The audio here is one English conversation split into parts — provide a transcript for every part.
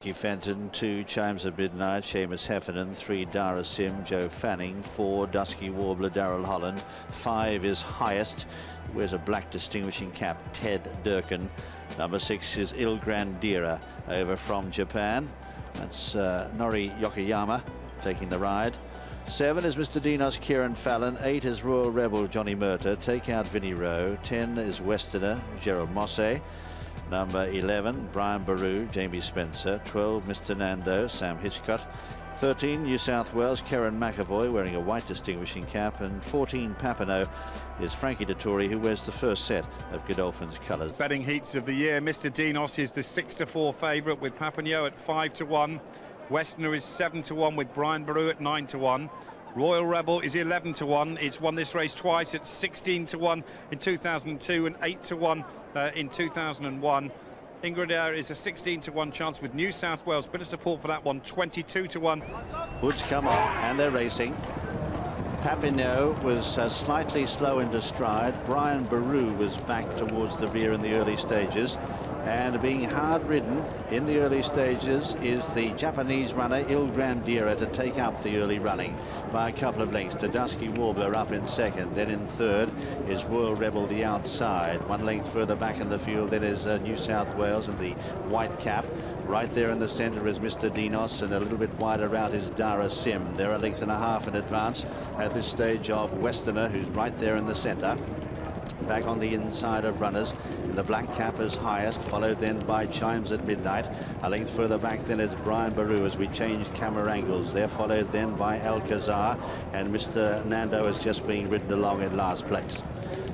Nicky Fenton, 2 Chimes of Midnight, Seamus Heffernan, 3 Dara Sim, Joe Fanning, 4 Dusky Warbler, Darrell Holland, 5 is Highest, wears a black distinguishing cap, Ted Durkin. Number 6 is Il Grandira over from Japan. That's Nori Yokoyama taking the ride. 7 is Mr. Dinos, Kieran Fallon. 8 is Royal Rebel, Johnny Murtagh. Take out Vinnie Rowe. 10 is Westerner, Gerald Mosse. Number 11, Brian Baru, Jamie Spencer. 12, Mr. Nando, Sam Hitchcott. 13, New South Wales, Karen McAvoy, wearing a white distinguishing cap. And 14, Papineau, is Frankie Dettori, who wears the first set of Godolphin's colours. Betting heats of the year, Mr. Dinos is the 6-4 favourite with Papineau at 5-1. Westerner is 7-1 with Brian Baru at 9-1. Royal Rebel is 11-1. It's won this race twice at 16-1 in 2002 and 8-1 in 2001. Ingrid is a 16-1 chance with New South Wales. Bit of support for that one, 22-1. Woods come off and they're racing. Papineau was slightly slow into stride. Brian Baru was back towards the rear in the early stages. And being hard ridden in the early stages is the Japanese runner Il Grandira to take up the early running by a couple of lengths. To Dusky Warbler up in second. Then in third is Royal Rebel the outside. 1 length further back in the field then is New South Wales and the white cap. Right there in the centre is Mr. Dinos, and a little bit wider out is Dara Sim. They're a length and a half in advance at this stage of Westerner, who's right there in the centre. Back on the inside of runners, the black cap is Highest, followed then by Chimes at Midnight. A length further back then is Brian Baru as we change camera angles. They're followed then by Alcazar, and Mr. Nando is just being ridden along in last place.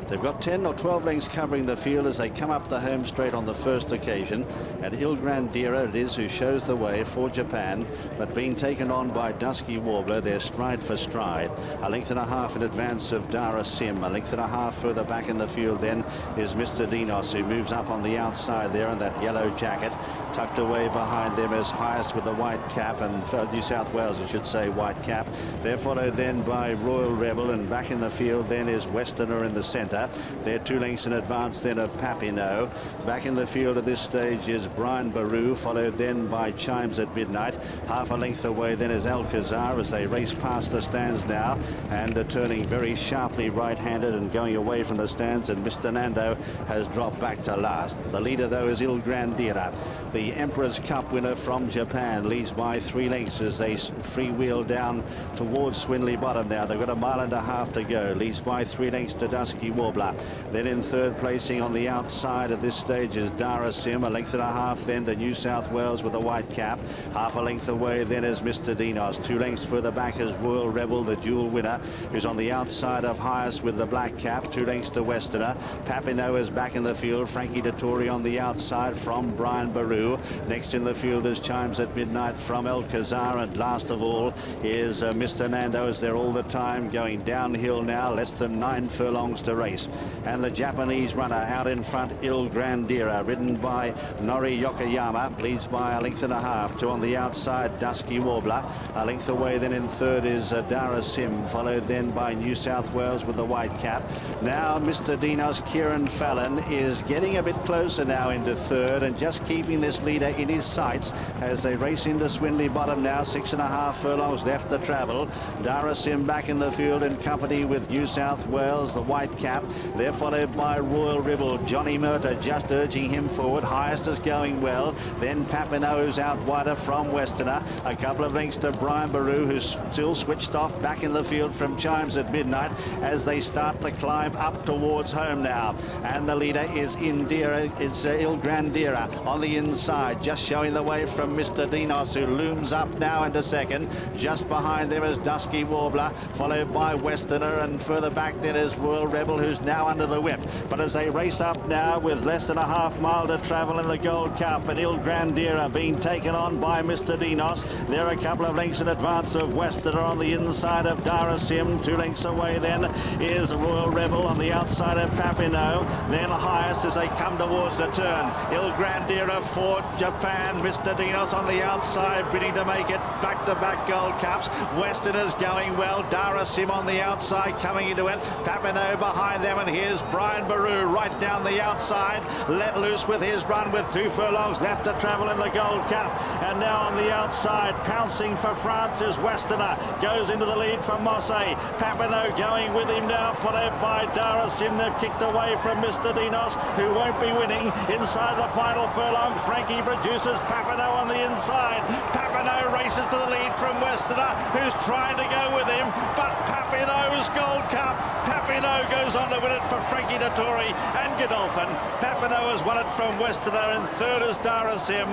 They've got 10 or 12 lengths covering the field as they come up the home straight on the first occasion. And Il Grandira it is who shows the way for Japan, but being taken on by Dusky Warbler, they're stride for stride. A length and a half in advance of Dara Sim. A length and a half further back in the field then is Mr. Dinos, who moves up on the outside there in that yellow jacket. Tucked away behind them is Highest with the white cap, and New South Wales, I should say, white cap. They're followed then by Royal Rebel, and back in the field then is Westerner in the centre. They're 2 lengths in advance then of Papineau. Back in the field at this stage is Brian Baru, followed then by Chimes at Midnight. Half a length away then is Alcazar as they race past the stands now, and turning very sharply right-handed and going away from the stands, and Mr. Nando has dropped back to last. The leader though is Il Grandira. The Emperor's Cup winner from Japan leads by 3 lengths as they freewheel down towards Swinley Bottom now. They've got a mile and a half to go. Leads by 3 lengths to Dusky Warbler. Then in third placing on the outside at this stage is Dara Sim. A length and a half then to New South Wales with a white cap. Half a length away then is Mr. Dinos. 2 lengths further back is Royal Rebel, the dual winner, who's on the outside of Highest with the black cap. 2 lengths to Westerner. Papineau is back in the field. Frankie Dettori on the outside from Brian Baru. Next in the field is Chimes at Midnight from Alcazar, and last of all is Mr. Nando, as they're all the time going downhill now, less than 9 furlongs to race. And the Japanese runner out in front, Il Grandira, ridden by Nori Yokoyama, leads by a length and a half. 2 on the outside, Dusky Warbler. A length away then in third is Dara Sim, followed then by New South Wales with the white cap. Now Mr. Dinos, Kieran Fallon, is getting a bit closer now into third and just keeping this leader in his sights as they race into Swinley Bottom now. 6.5 furlongs left to travel. Dara Sim back in the field in company with New South Wales, the white cap. They're followed by Royal Rebel. Johnny Murtagh just urging him forward. Highest is going well. Then Papineau's out wider from Westerner. A couple of lengths to Brian Baru, who's still switched off back in the field from Chimes at Midnight as they start the climb up towards home now. And the leader is Il Grandira on the inside, just showing the way from Mr. Dinos, who looms up now into second. Just behind them is Dusky Warbler, followed by Westerner, and further back then is Royal Rebel, who's now under the whip. But as they race up now with less than a half mile to travel in the Gold Cup, and Il Grandira being taken on by Mr. Dinos. They're a couple of lengths in advance of Westerner on the inside of Dara Sim. 2 lengths away then is Royal Rebel on the outside of Papineau. Then Highest as they come towards the turn. Il Grandira for Japan. Mr. Dinos on the outside, bidding to make it back-to-back Gold Cups. Westerner's going well. Dara Sim on the outside coming into it. Papineau behind behind them, and here's Brian Baru right down the outside, let loose with his run with 2 furlongs left to travel in the Gold Cup. And now on the outside, pouncing for France is Westerner, goes into the lead for Mosse. Papineau going with him now, followed by Darasim. They've kicked away from Mr. Dinos, who won't be winning. Inside the final furlong, Frankie produces Papineau on the inside. Papineau races to the lead from Westerner, who's trying to go with him, but Papineau's Gold Cup. Papineau goes on to win it for Frankie Dettori and Godolphin. Papineau has won it from Westerner, and third is Darasim.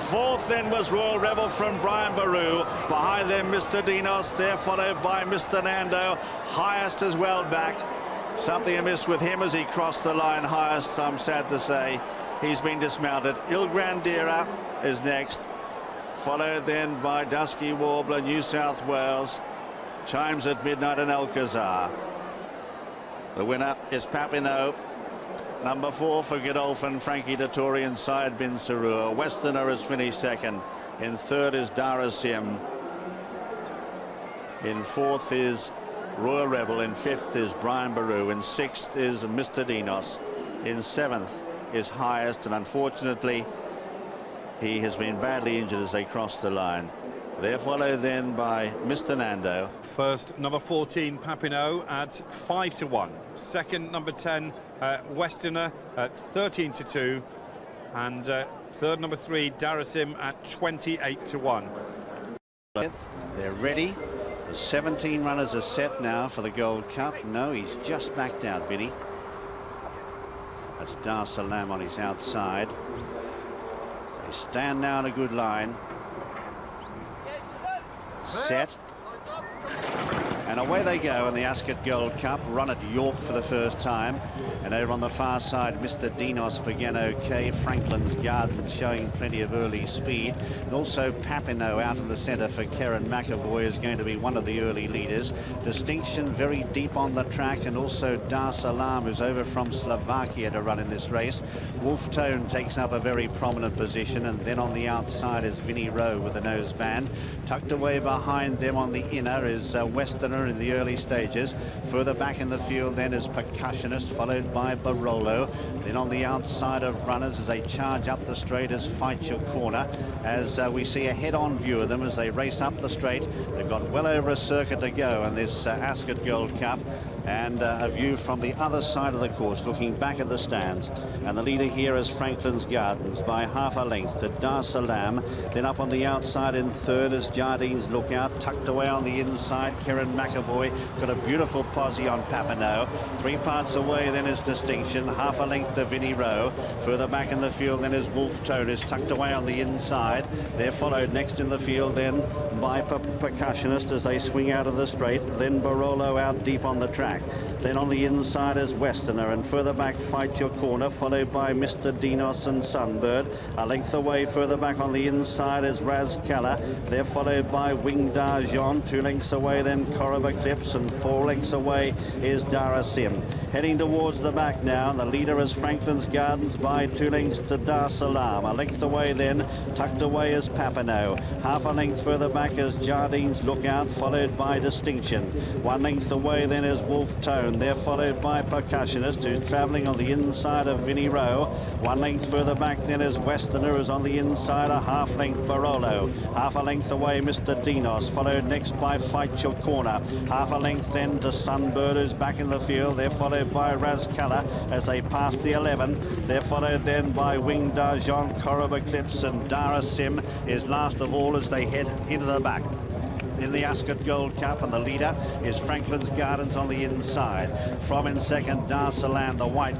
Fourth then was Royal Rebel from Brian Baru. Behind them, Mr. Dinos, there followed by Mr. Nando. Highest as well back. Something amiss with him as he crossed the line. Highest, I'm sad to say. He's been dismounted. Il Grandira is next, followed then by Dusky Warbler, New South Wales, Chimes at Midnight and Alcazar. The winner is Papineau. Number 4 for Godolphin, Frankie Dettori, and Syed bin Sarur. Westerner has finished second. In third is Darasim. In fourth is Royal Rebel. In fifth is Brian Baru. In sixth is Mr. Dinos. In seventh is Highest, and unfortunately he has been badly injured as they cross the line. They're followed then by Mr. Nando. First, number 14, Papineau at 5-1. Second, number 10, Westerner at 13-2. And third, number 3, Darasim at 28-1. They're ready. The 17 runners are set now for the Gold Cup. No, he's just backed out, Vinny. That's Dar Salam on his outside. They stand now in a good line. Set. And away they go in the Ascot Gold Cup, run at York for the first time. And over on the far side, Mr. Dinos began okay. Franklin's Gardens showing plenty of early speed. And also Papineau out in the centre for Karen McAvoy is going to be one of the early leaders. Distinction very deep on the track, and also Dar Salam, who's over from Slovakia to run in this race. Wolf Tone takes up a very prominent position, and then on the outside is Vinnie Rowe with the nose band. Tucked away behind them on the inner is Westerner in the early stages. Further back in the field then is Percussionist, followed by Barolo. Then on the outside of runners as they charge up the straight is Fight Your Corner, as we see a head-on view of them as they race up the straight. They've got well over a circuit to go in this Ascot Gold Cup. And a view from the other side of the course, looking back at the stands. And the leader here is Franklin's Gardens by half a length to Dar Salam. Then up on the outside in third is Jardine's Lookout. Tucked away on the inside, Karen McAvoy. Got a beautiful posse on Papineau. 3 parts away then is Distinction. Half a length to Vinnie Rowe. Further back in the field then is Wolf Tone, is tucked away on the inside. They're followed next in the field then by Percussionist as they swing out of the straight. Then Barolo out deep on the track. Then on the inside is Westerner, and further back Fight Your Corner, followed by Mr. Dinos and Sunbird. A length away further back on the inside is Raz Kalla. They're followed by Wing Darjon. 2 lengths away then Corab Eclipse, and 4 lengths away is Darasim. Heading towards the back now, the leader is Franklin's Gardens by 2 lengths to Dar Salam. A length away then, tucked away is Papineau. Half a length further back is Jardine's Lookout, followed by Distinction. 1 length away then is Wolf Tone. They're followed by Percussionist, who's travelling on the inside of Vinnie Rowe. 1 length further back then is Westerner, who's on the inside, a half length Barolo. Half a length away Mr. Dinos, followed next by Fight Your Corner. Half a length then to Sunbird, who's back in the field. They're followed by Raz Kalla as they pass the 11. They're followed then by Wing Darjon, Corab Eclipse, and Darasim is last of all as they head into the back in the Ascot Gold Cup, and the leader is Franklin's Gardens on the inside. From in second, Dar Salam, the white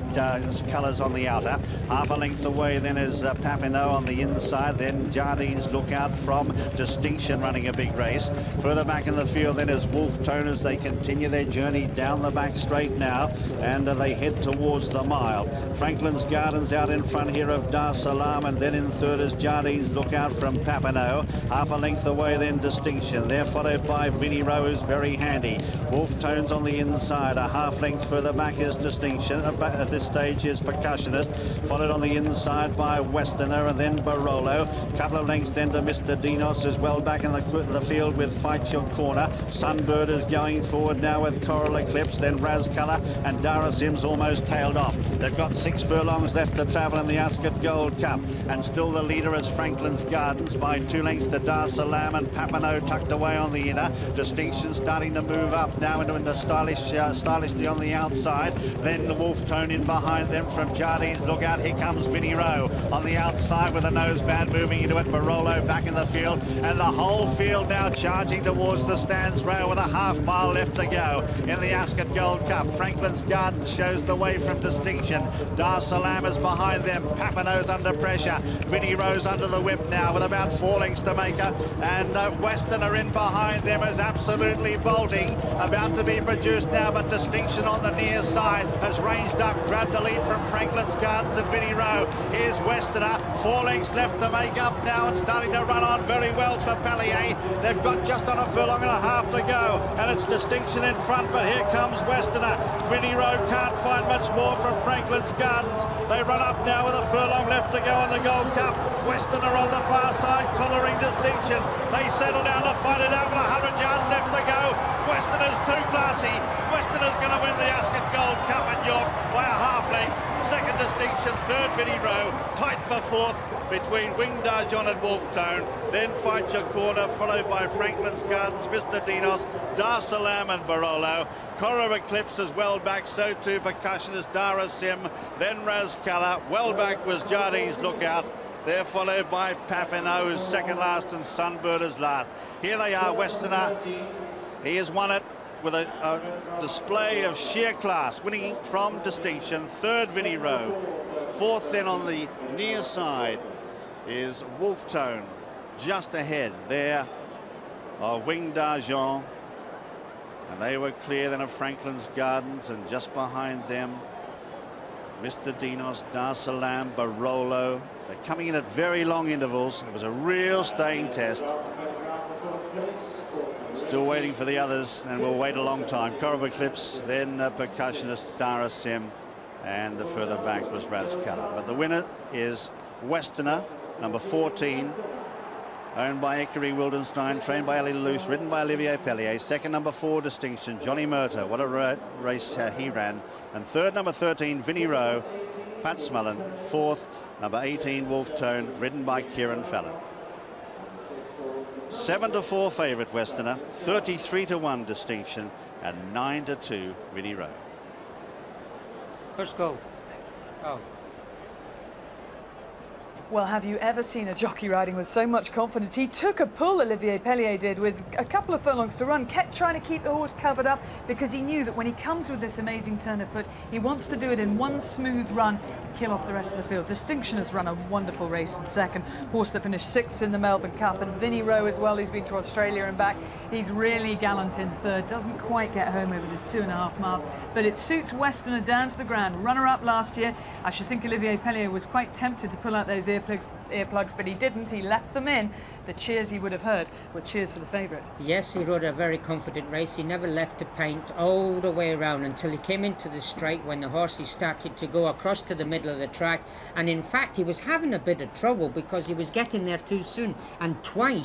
colours on the outer. Half a length away then is Papineau on the inside. Then Jardine's Lookout from Distinction running a big race. Further back in the field then is Wolf Tone as they continue their journey down the back straight now, and they head towards the mile. Franklin's Gardens out in front here of Dar Salam, and then in third is Jardine's Lookout from Papineau. Half a length away then Distinction. They're followed by Vinnie Rowe, who's very handy. Wolf Tone's on the inside. A half length further back is Distinction. At this stage is Percussionist, followed on the inside by Westerner and then Barolo. Couple of lengths then to Mr. Dinos, is well back in the field with Fight Your Corner. Sunbird is going forward now with Coral Eclipse, then Razcolour, and Dara Sim's almost tailed off. They've got 6 furlongs left to travel in the Ascot Gold Cup, and still the leader is Franklin's Gardens by 2 lengths to Dar Salam, and Papineau tucked away on the inner. Distinction starting to move up now into stylishly on the outside. Then the Wolf Tone in behind them from Jardine's Lookout. Here comes Vinnie Rowe on the outside with a noseband moving into it. Barolo back in the field, and the whole field now charging towards the stands rail with a half-mile left to go in the Ascot Gold Cup. Franklin's Garden shows the way from Distinction. Dar Salam is behind them. Papineau's under pressure. Vinnie Rowe's under the whip now with about 4 lengths to make her, and Westerner in behind them is absolutely bolting, about to be produced now, but Distinction on the near side has ranged up, grabbed the lead from Franklin's Gardens and Vinnie Rowe. Here's Westerner, 4 lengths left to make up now, and starting to run on very well for Pallier. They've got just on a furlong and a half to go, and it's Distinction in front, but here comes Westerner. Vinnie Rowe can't find much more from Franklin's Gardens. They run up now with a furlong left to go in the Gold Cup. Westerner on the far side, collaring Distinction. They settle down to fight it out with 100 yards left to go. Westerner's too classy. Westerner's going to win the Ascot Gold Cup at York by a half length. Second Distinction, third Vinnie Rowe, tight for fourth between Winged Argent and Wolf Tone. Then Fight Your Corner, followed by Franklin's Gardens, Mr. Dinos, Dar Salam and Barolo. Coral Eclipse is well back, so too Percussionist Dara Sim, then Razcolour. Well back was Jardine's Lookout. They're followed by Papineau, who's second last, and Sunbird is last. Here they are, Westerner. He has won it with a display of sheer class, winning from Distinction. Third, Vinnie Rowe. Fourth, then on the near side is Wolf Tone. Just ahead there of Winged Argent. And they were clear then of Franklin's Gardens, and just behind them, Mr. Dinos, Dar Salam, Barolo. They're coming in at very long intervals. It was a real staying test. Still waiting for the others, and we'll wait a long time. Coral Eclipse, then Percussionist Dara Sim, and further back was Razcolour. But the winner is Westerner, number 14, owned by Ekery Wildenstein, trained by Ellie Luce, ridden by Olivier Pellier. Second, number 4, Distinction, Johnny Murtagh. What a race he ran. And third, number 13, Vinnie Rowe, Pat Smullen. Fourth, number 18, Wolf Tone, ridden by Kieran Fallon. 7-4 favourite Westerner, 33-1 Distinction, and 9-2 Vinnie Rowe. First goal. Oh. Well, have you ever seen a jockey riding with so much confidence? He took a pull, Olivier Pellier did, with a couple of furlongs to run, kept trying to keep the horse covered up, because he knew that when he comes with this amazing turn of foot, he wants to do it in one smooth run, kill off the rest of the field. Distinction has run a wonderful race in second, horse that finished 6th in the Melbourne Cup, and Vinnie Rowe as well, who's been to Australia and back. He's really gallant in third, doesn't quite get home over this 2.5 miles, but it suits Westerner down to the ground. Runner-up last year. I should think Olivier Pellier was quite tempted to pull out those earplugs, but he didn't. He left them in. The cheers he would have heard were cheers for the favourite. Yes, he rode a very confident race. He never left the paint all the way around until he came into the straight, when the horses started to go across to the middle of the track. And in fact, he was having a bit of trouble because he was getting there too soon. And twice